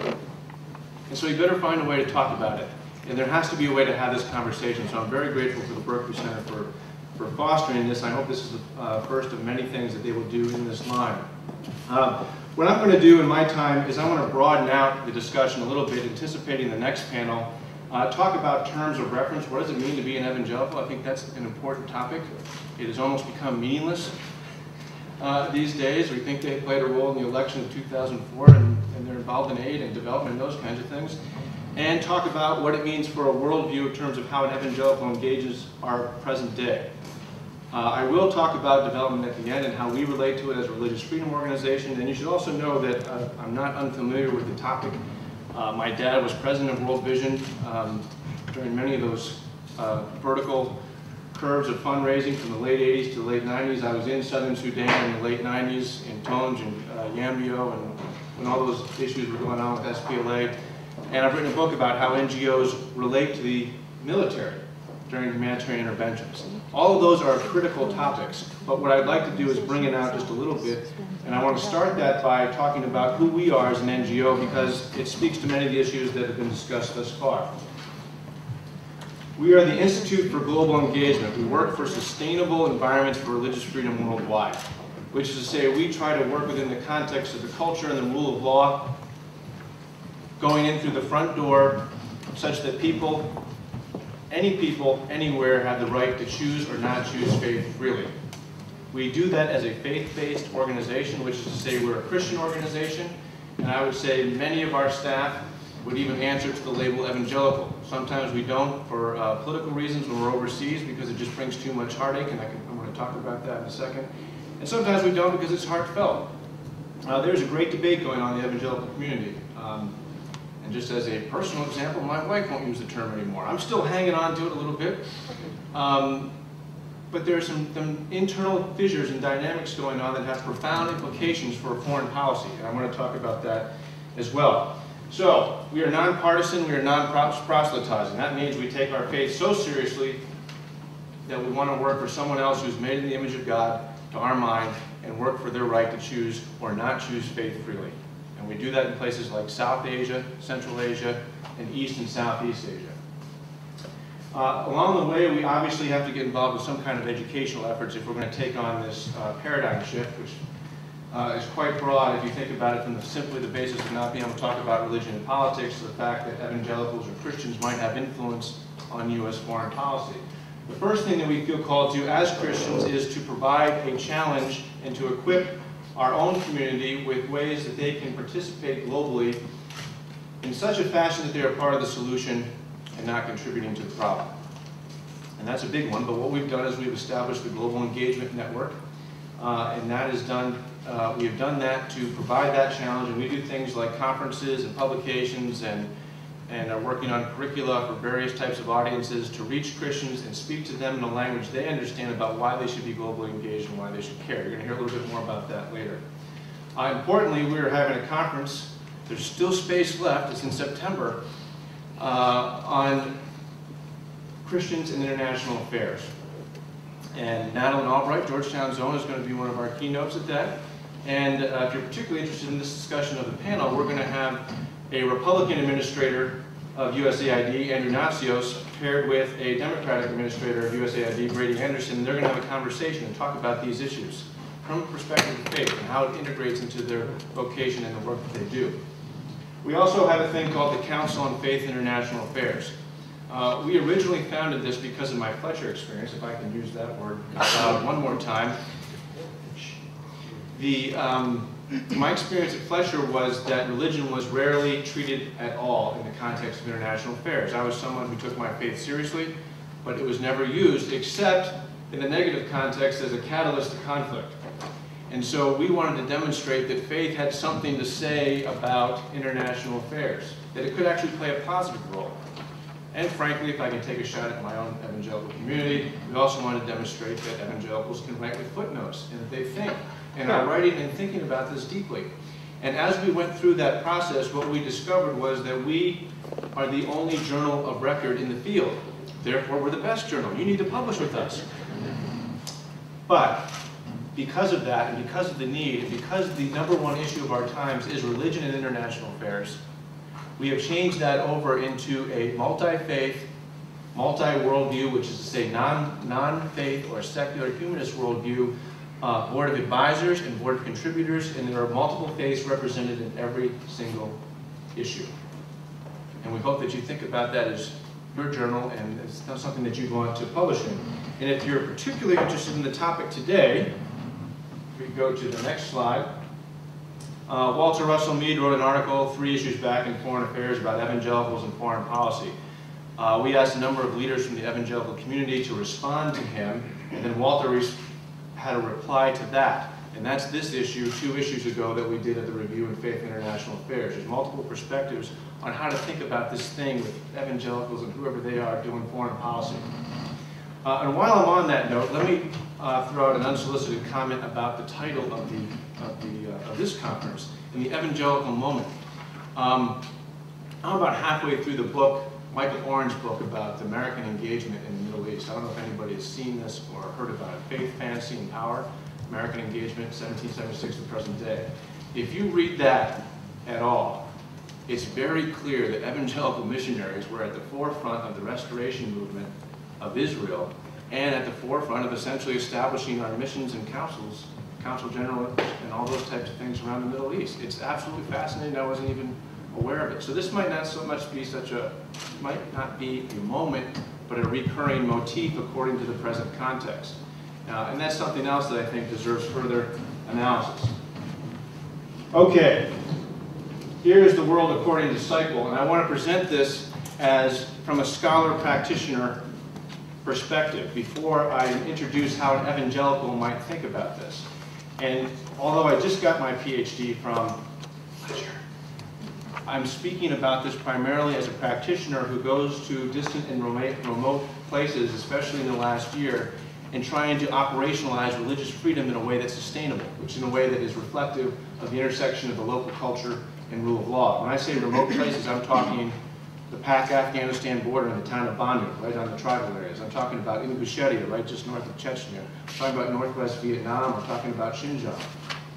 And so you better find a way to talk about it. And there has to be a way to have this conversation. So I'm very grateful to the Berkley Center for fostering this. I hope this is the first of many things that they will do in this line. What I'm going to do in my time is I want to broaden out the discussion a little bit, anticipating the next panel, talk about terms of reference. What does it mean to be an evangelical? I think that's an important topic. It has almost become meaningless these days. We think they played a role in the election of 2004, and they're involved in aid and development and those kinds of things. And talk about what it means for a worldview in terms of how an evangelical engages our present day. I will talk about development at the end and how we relate to it as a religious freedom organization. And you should also know that I'm not unfamiliar with the topic. My dad was president of World Vision during many of those vertical curves of fundraising from the late 80s to the late 90s. I was in southern Sudan in the late 90s, in Tonj and Yambio, and when all those issues were going on with SPLA. And I've written a book about how NGOs relate to the military during humanitarian interventions. All of those are critical topics, but what I'd like to do is bring it out just a little bit, and I want to start that by talking about who we are as an NGO, because it speaks to many of the issues that have been discussed thus far. We are the Institute for Global Engagement. We work for sustainable environments for religious freedom worldwide, which is to say we try to work within the context of the culture and the rule of law, going in through the front door such that any people, anywhere, have the right to choose or not choose faith freely. We do that as a faith-based organization, which is to say we're a Christian organization, and I would say many of our staff would even answer to the label evangelical. Sometimes we don't for political reasons when we're overseas, because it just brings too much heartache, and I'm going to talk about that in a second. And sometimes we don't because it's heartfelt. There's a great debate going on in the evangelical community. And just as a personal example, my wife won't use the term anymore. I'm still hanging on to it a little bit. But there are some internal fissures and dynamics going on that have profound implications for foreign policy. And I want to talk about that as well. So, we are nonpartisan, we are non-proselytizing. That means we take our faith so seriously that we want to work for someone else who's made in the image of God, to our mind, and work for their right to choose or not choose faith freely. And we do that in places like South Asia, Central Asia, and East and Southeast Asia. Along the way, we obviously have to get involved with some kind of educational efforts if we're going to take on this paradigm shift, which is quite broad if you think about it from simply the basis of not being able to talk about religion and politics to the fact that evangelicals or Christians might have influence on U.S. foreign policy. The first thing that we feel called to as Christians is to provide a challenge and to equip our own community with ways that they can participate globally in such a fashion that they are part of the solution and not contributing to the problem. And that's a big one, but what we've done is we've established the Global Engagement Network, and that is done, we have done that to provide that challenge, and we do things like conferences and publications and are working on curricula for various types of audiences to reach Christians and speak to them in a language they understand about why they should be globally engaged and why they should care. You're going to hear a little bit more about that later. Importantly, we are having a conference, there's still space left, it's in September, on Christians in international affairs. And Madeline Albright, Georgetown's own, is going to be one of our keynotes at that. And if you're particularly interested in this discussion of the panel, we're going to have a Republican administrator of USAID, Andrew Natsios, paired with a Democratic administrator of USAID, Brady Anderson. And they're going to have a conversation and talk about these issues from a perspective of faith and how it integrates into their vocation and the work that they do. We also have a thing called the Council on Faith International Affairs. We originally founded this because of my Fletcher experience, if I can use that word one more time. My experience at Fletcher was that religion was rarely treated at all in the context of international affairs. I was someone who took my faith seriously, but it was never used except in the negative context as a catalyst to conflict. And so we wanted to demonstrate that faith had something to say about international affairs, that it could actually play a positive role. And frankly, if I can take a shot at my own evangelical community, we also want to demonstrate that evangelicals can write with footnotes and that they think and are writing and thinking about this deeply. And as we went through that process, what we discovered was that we are the only journal of record in the field. Therefore, we're the best journal. You need to publish with us. But because of that, and because of the need, and because the #1 issue of our times is religion and international affairs, we have changed that over into a multi-faith, multi-worldview, which is to say non-faith or secular humanist worldview, board of advisors and board of contributors, and there are multiple faiths represented in every single issue. And we hope that you think about that as your journal and it's not something that you want to publish in. And if you're particularly interested in the topic today, we go to the next slide. Walter Russell Mead wrote an article 3 issues back in Foreign Affairs about evangelicals and foreign policy. We asked a number of leaders from the evangelical community to respond to him, and then Walter had a reply to that. And that's this issue 2 issues ago that we did at the Review in Faith International Affairs. There's multiple perspectives on how to think about this thing with evangelicals and whoever they are doing foreign policy. And while I'm on that note, let me throw out an unsolicited comment about the title of this conference, In the Evangelical Moment. I'm about halfway through the book, Michael Oren's book about American engagement in the Middle East. I don't know if anybody has seen this or heard about it. Faith, Fantasy, and Power, American Engagement, 1776 to present day. If you read that at all, it's very clear that evangelical missionaries were at the forefront of the restoration movement of Israel and at the forefront of essentially establishing our missions and councils, Council General and all those types of things around the Middle East. It's absolutely fascinating. I wasn't even aware of it. So this might not so much be might not be a moment, but a recurring motif according to the present context. And that's something else that I think deserves further analysis. Okay, here's the world according to Seiple, and I want to present this as from a scholar practitioner perspective before I introduce how an evangelical might think about this. And although I just got my PhD from Fletcher, I'm speaking about this primarily as a practitioner who goes to distant and remote places, especially in the last year, and trying to operationalize religious freedom in a way that's sustainable, which is in a way that is reflective of the intersection of the local culture and rule of law. When I say remote places, I'm talking the Pak-Afghanistan border in the town of Bannu, right on the tribal areas. I'm talking about Ingushetia, right just north of Chechnya. I'm talking about northwest Vietnam. I'm talking about Xinjiang.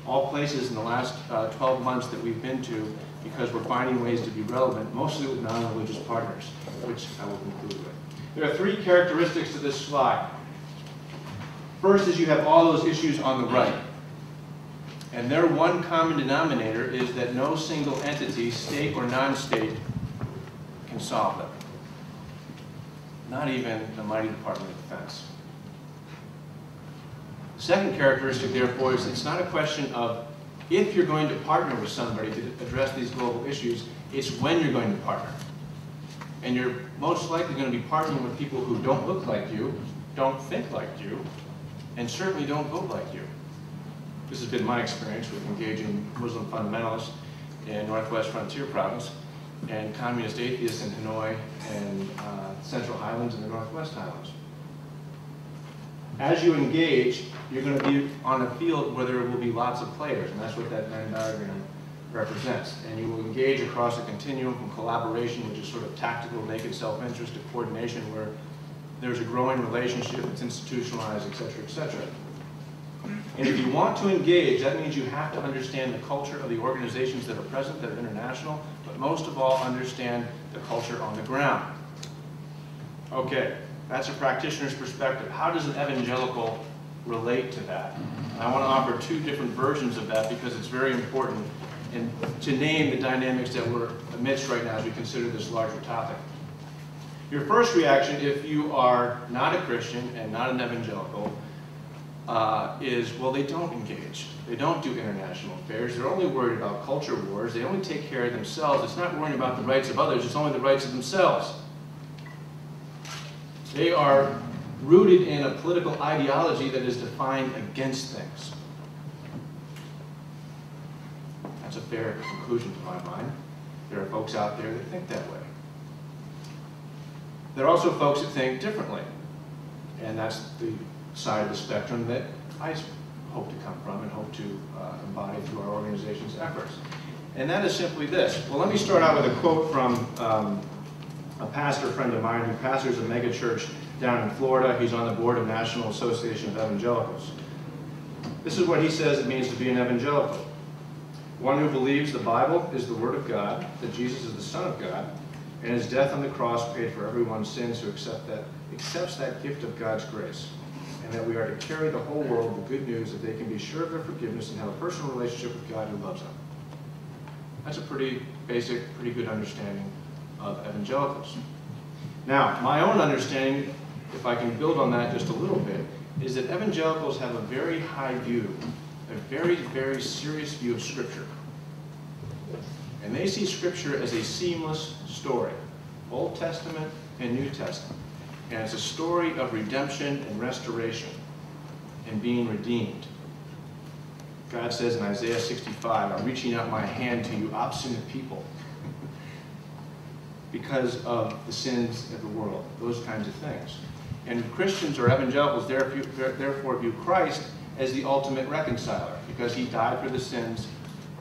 All places in the last 12 months that we've been to because we're finding ways to be relevant, mostly with non-religious partners, which I will conclude with. There are 3 characteristics to this slide. First is you have all those issues on the right. And their one common denominator is that no single entity, state or non-state, can solve them. Not even the mighty Department of Defense. The second characteristic, therefore, is it's not a question of if you're going to partner with somebody to address these global issues, it's when you're going to partner. And you're most likely going to be partnering with people who don't look like you, don't think like you, and certainly don't vote like you. This has been my experience with engaging Muslim fundamentalists in Northwest Frontier Province and communist atheists in Hanoi and Central Highlands and the Northwest Highlands. As you engage, you're going to be on a field where there will be lots of players, and that's what that Venn diagram represents. And you will engage across a continuum from collaboration, which is sort of tactical, naked self-interest, to coordination, where there's a growing relationship, it's institutionalized, et cetera, et cetera. And if you want to engage, that means you have to understand the culture of the organizations that are present, that are international, but most of all, understand the culture on the ground. Okay, that's a practitioner's perspective. How does an evangelical relate to that? And I want to offer two different versions of that because it's very important and to name the dynamics that we're amidst right now as we consider this larger topic. Your first reaction, if you are not a Christian and not an evangelical, is, well, they don't engage. They don't do international affairs. They're only worried about culture wars. They only take care of themselves. It's not worrying about the rights of others. It's only the rights of themselves. They are rooted in a political ideology that is defined against things. That's a fair conclusion to my mind. There are folks out there that think that way. There are also folks that think differently. And that's the side of the spectrum that I hope to come from and hope to embody through our organization's efforts. And that is simply this. Well, let me start out with a quote from a pastor friend of mine who pastors a mega church down in Florida. He's on the board of National Association of Evangelicals. This is what he says it means to be an evangelical. One who believes the Bible is the Word of God, that Jesus is the Son of God, and his death on the cross paid for everyone's sins who accepts that gift of God's grace, and that we are to carry the whole world the good news that they can be sure of their forgiveness and have a personal relationship with God who loves them. That's a pretty basic, pretty good understanding of evangelicals. Now, my own understanding, if I can build on that just a little bit, is that evangelicals have a very high view, a very, very serious view of Scripture. And they see Scripture as a seamless story, Old Testament and New Testament. And it's a story of redemption and restoration and being redeemed. God says in Isaiah 65, I'm reaching out my hand to you obstinate people because of the sins of the world, those kinds of things. And Christians or evangelicals therefore view Christ as the ultimate reconciler because he died for the sins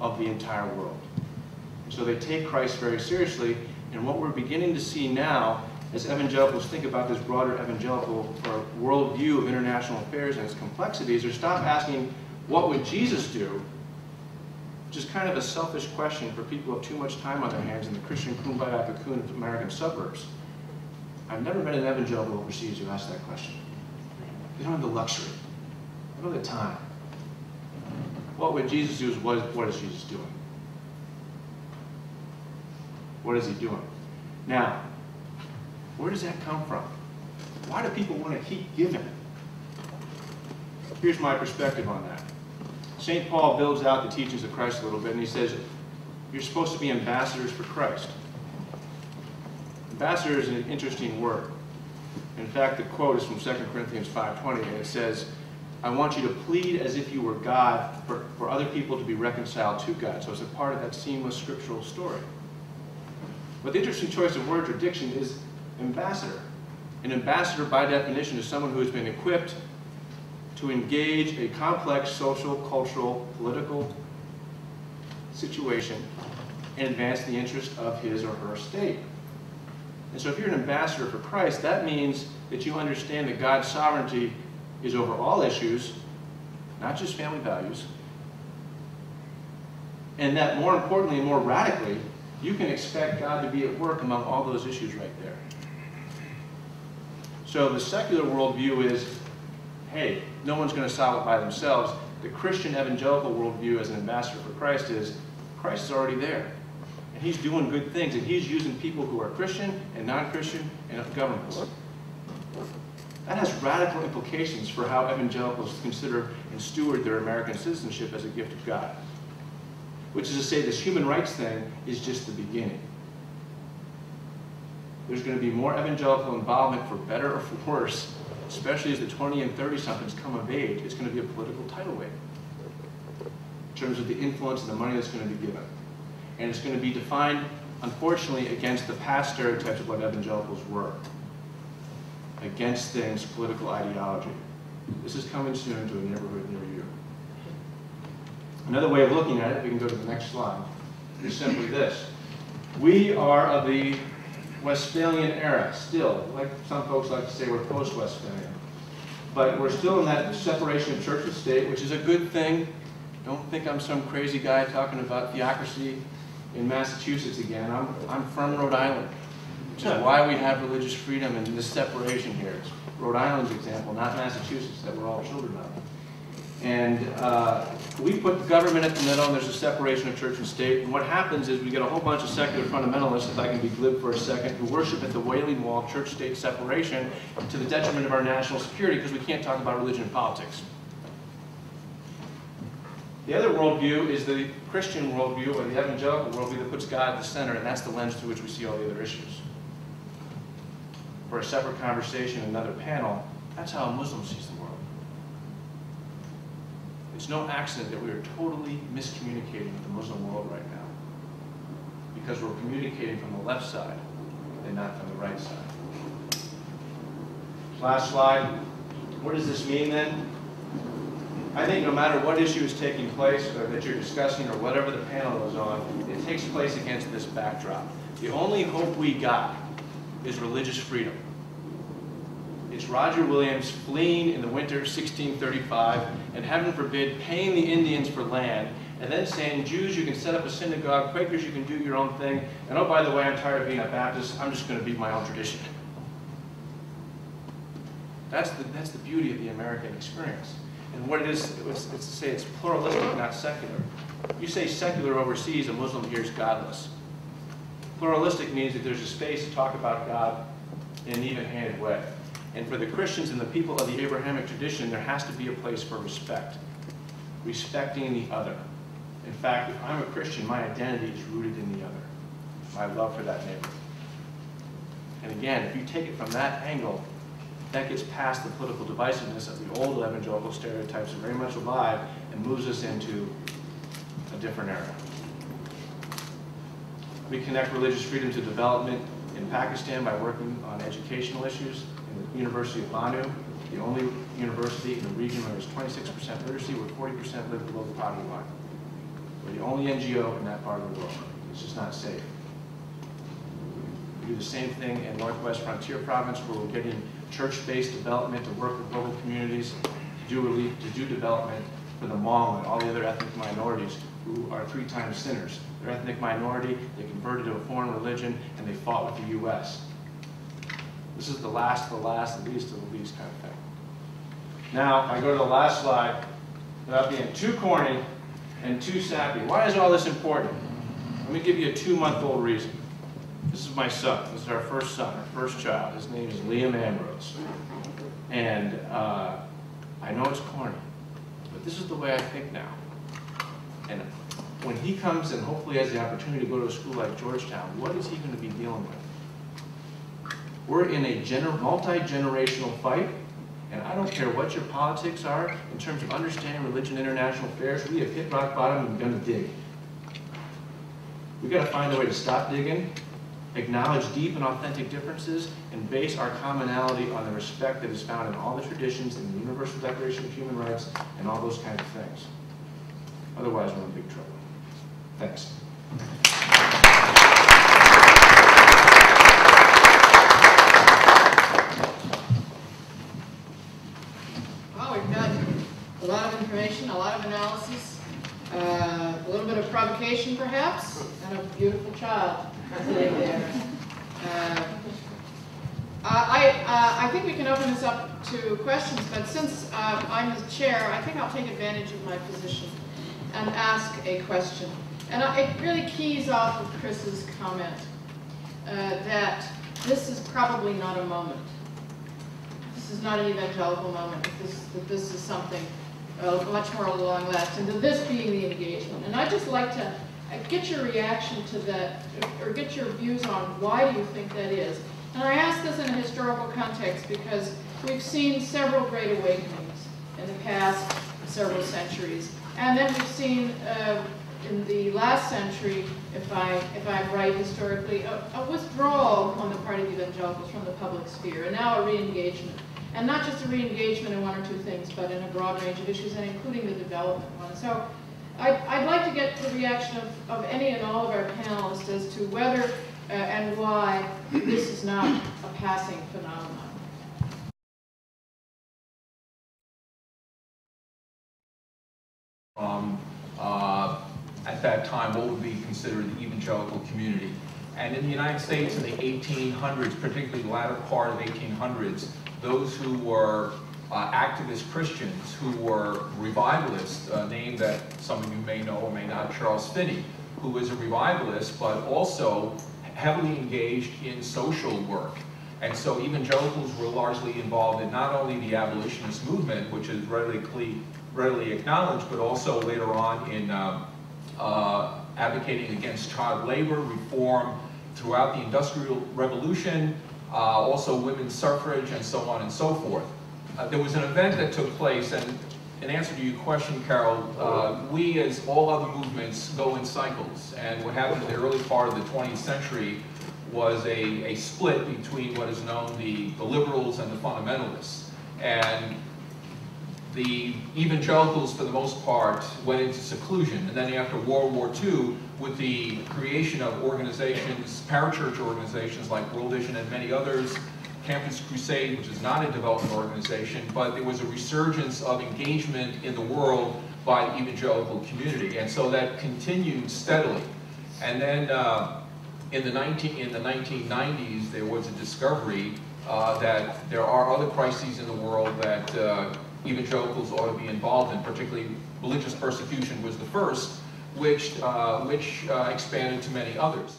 of the entire world. And so they take Christ very seriously, and what we're beginning to see now as evangelicals think about this broader evangelical or worldview of international affairs and its complexities, or stop asking, what would Jesus do? Which is kind of a selfish question for people who have too much time on their hands in the Christian kumbaya cocoon of American suburbs. I've never met an evangelical overseas who asked that question. They don't have the luxury. They don't have the time. What would Jesus do is what is Jesus doing? What is he doing? Now, where does that come from? Why do people want to keep giving? Here's my perspective on that. St. Paul builds out the teachings of Christ a little bit, and he says, you're supposed to be ambassadors for Christ. Ambassador is an interesting word. In fact, the quote is from 2 Corinthians 5:20, and it says, I want you to plead as if you were God for other people to be reconciled to God. So it's a part of that seamless scriptural story. But the interesting choice of words or diction is ambassador. An ambassador, by definition, is someone who has been equipped to engage a complex social, cultural, political situation and advance the interest of his or her state. And so if you're an ambassador for Christ, that means that you understand that God's sovereignty is over all issues, not just family values, and that more importantly and more radically, you can expect God to be at work among all those issues right there. So the secular worldview is, hey, no one's going to solve it by themselves. The Christian evangelical worldview as an ambassador for Christ is already there. And he's doing good things, and he's using people who are Christian and non-Christian and governments. That has radical implications for how evangelicals consider and steward their American citizenship as a gift of God. Which is to say, this human rights thing is just the beginning. There's going to be more evangelical involvement, for better or for worse, especially as the 20 and 30-somethings come of age. It's going to be a political tidal wave in terms of the influence and the money that's going to be given. And it's going to be defined, unfortunately, against the past stereotypes of what evangelicals were. Against things, political ideology. This is coming soon to a neighborhood near you. Another way of looking at it, we can go to the next slide, is simply this. We are of the Westphalian era, still. Like some folks like to say, we're post-Westphalian. but we're still in that separation of church and state, which is a good thing. Don't think I'm some crazy guy talking about theocracy in Massachusetts again. I'm from Rhode Island, which is why we have religious freedom and this separation here. It's Rhode Island's example, not Massachusetts, that we're all children of. And we put government at the middle, and there's a separation of church and state. And what happens is we get a whole bunch of secular fundamentalists, if I can be glib for a second, who worship at the Wailing Wall of church-state separation to the detriment of our national security, because we can't talk about religion and politics. The other worldview is the Christian worldview, or the evangelical worldview, that puts God at the center, and that's the lens through which we see all the other issues. For a separate conversation, another panel, that's how a Muslim sees the world. It's no accident that we are totally miscommunicating with the Muslim world right now, because we're communicating from the left side and not from the right side. Last slide. What does this mean then? I think no matter what issue is taking place or that you're discussing or whatever the panel is on, it takes place against this backdrop. The only hope we got is religious freedom. It's Roger Williams fleeing in the winter of 1635 and, heaven forbid, paying the Indians for land and then saying, Jews, you can set up a synagogue, Quakers, you can do your own thing, and oh, by the way, I'm tired of being a Baptist, I'm just going to be my own tradition. That's the beauty of the American experience. And what it is, it's to say it's pluralistic, not secular. You say secular overseas, a Muslim here is godless. Pluralistic means that there's a space to talk about God in an even-handed way. And for the Christians and the people of the Abrahamic tradition, there has to be a place for respect. Respecting the other. In fact, if I'm a Christian, my identity is rooted in the other. My love for that neighbor. And again, if you take it from that angle, that gets past the political divisiveness of the old evangelical stereotypes are very much alive and moves us into a different era. We connect religious freedom to development in Pakistan by working on educational issues. In the University of Banu, the only university in the region where there's 26% literacy, where 40% live below the poverty line. We're the only NGO in that part of the world. It's just not safe. We do the same thing in Northwest Frontier Province, where we're getting church-based development to work with local communities to do relief, to do development for the Hmong and all the other ethnic minorities who are 3 times sinners. They're ethnic minority, they converted to a foreign religion, and they fought with the U.S. This is the last of the last, the least of the least kind of thing. Now, I go to the last slide without being too corny and too sappy. Why is all this important? Let me give you a 2-month-old reason. This is my son. This is our first son, our first child. His name is Liam Ambrose. And I know it's corny, but this is the way I think now. And when he comes and hopefully has the opportunity to go to a school like Georgetown, what is he going to be dealing with? We're in a multi-generational fight, and I don't care what your politics are in terms of understanding religion and international affairs. We have hit rock bottom and we're going to dig. We've got to find a way to stop digging, acknowledge deep and authentic differences, and base our commonality on the respect that is found in all the traditions in the Universal Declaration of Human Rights and all those kinds of things. Otherwise, we're in big trouble. Thanks. Well, we've got a lot of information, a lot of analysis, a little bit of provocation perhaps, and a beautiful child sitting there. I think we can open this up to questions, but since I'm the chair, I think I'll take advantage of my position and ask a question. And it really keys off of Chris's comment that this is probably not a moment. This is not an evangelical moment. That this is something much more long-lasting, and this being the engagement. And I'd just like to get your reaction to that, or get your views on why do you think that is. And I ask this in a historical context because we've seen several great awakenings in the past several centuries. And then we've seen in the last century, if I'm right historically, a withdrawal on the part of evangelicals from the public sphere, and now a re-engagement. And not just a re-engagement in 1 or 2 things, but in a broad range of issues, and including the development one. So I'd like to get the reaction of any and all of our panelists as to whether and why this is not a passing phenomenon. at that time, what would be considered the evangelical community. And in the United States in the 1800s, particularly the latter part of the 1800s, those who were activist Christians, who were revivalists, a name that some of you may know or may not, Charles Finney, who was a revivalist, but also heavily engaged in social work. And so evangelicals were largely involved in not only the abolitionist movement, which is readily acknowledged, but also later on in advocating against child labor, reform throughout the Industrial Revolution, also women's suffrage, and so on and so forth. There was an event that took place, and in answer to your question, Carol, we, as all other movements, go in cycles. And what happened in the early part of the 20th century was a split between what is known the liberals and the fundamentalists. And the evangelicals, for the most part, went into seclusion. And then after World War II, with the creation of organizations, parachurch organizations like World Vision and many others, Campus Crusade, which is not a development organization, but there was a resurgence of engagement in the world by the evangelical community. And so that continued steadily. And then in the 1990s, there was a discovery that there are other crises in the world that evangelicals ought to be involved in, particularly religious persecution was the first, which expanded to many others.